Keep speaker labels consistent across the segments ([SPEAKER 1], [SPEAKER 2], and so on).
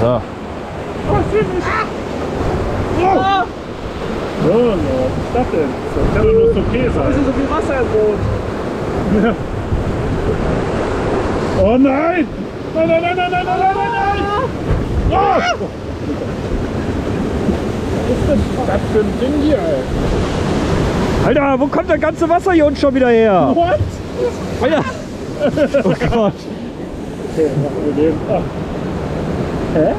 [SPEAKER 1] So.
[SPEAKER 2] Oh, ziemlich. Oh. Oh, was ist das denn? Das kann doch nur Soquet sein.
[SPEAKER 3] Ist so viel Wasser im Boot?
[SPEAKER 2] Ja. Oh nein! Nein, nein, nein, nein, nein, nein, nein, nein! Oh. Was ist denn das für ein Ding hier, ey?
[SPEAKER 1] Alter, wo kommt das ganze Wasser hier unten schon wieder her?
[SPEAKER 2] What?
[SPEAKER 1] Alter! Oh Gott!
[SPEAKER 2] Okay, machen wir den. Ah. Hä?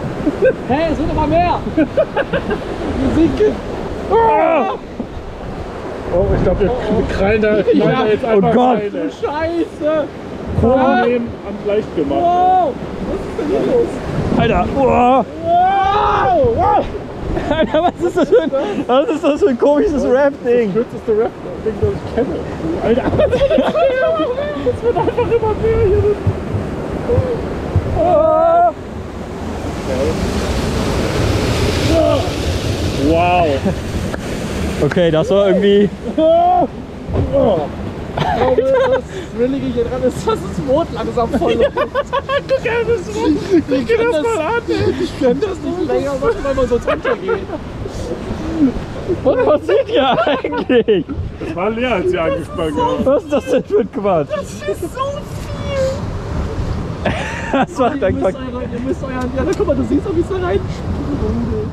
[SPEAKER 3] Hä, es wird aber mehr! Wir sinken!
[SPEAKER 2] Oh, oh ich glaube, wir krallen da jetzt einfach
[SPEAKER 1] oh Gott.
[SPEAKER 2] rein.
[SPEAKER 3] Scheiße!
[SPEAKER 2] Kurven nehmen am leicht gemacht.
[SPEAKER 3] Wow! Was ist denn hier los?
[SPEAKER 1] Alter! Oh.
[SPEAKER 2] Wow! Wow!
[SPEAKER 1] Alter, was ist das für ein komisches Rafting?
[SPEAKER 2] Das kürzeste Rafting, das ich kenne. Alter, das wird einfach immer mehr hier.
[SPEAKER 1] Oh.
[SPEAKER 2] Wow!
[SPEAKER 1] Okay, das war irgendwie...
[SPEAKER 2] Oh. Oh.
[SPEAKER 3] Ich glaube, das Thrillige hier dran ist, dass das Boot langsam voll läuft.
[SPEAKER 2] Guck mal, guck dir das mal an!
[SPEAKER 3] Ich kann das nicht länger machen, weil man sonst runtergeht.
[SPEAKER 1] Was passiert hier eigentlich?
[SPEAKER 2] Das war leer, als sie angespannt haben.
[SPEAKER 1] Was ist das denn für ein Quatsch?
[SPEAKER 3] Das ist so viel!
[SPEAKER 1] Das macht
[SPEAKER 3] Ihr müsst euren... Ja, guck mal, du siehst auch, wie es da rein sprudelt.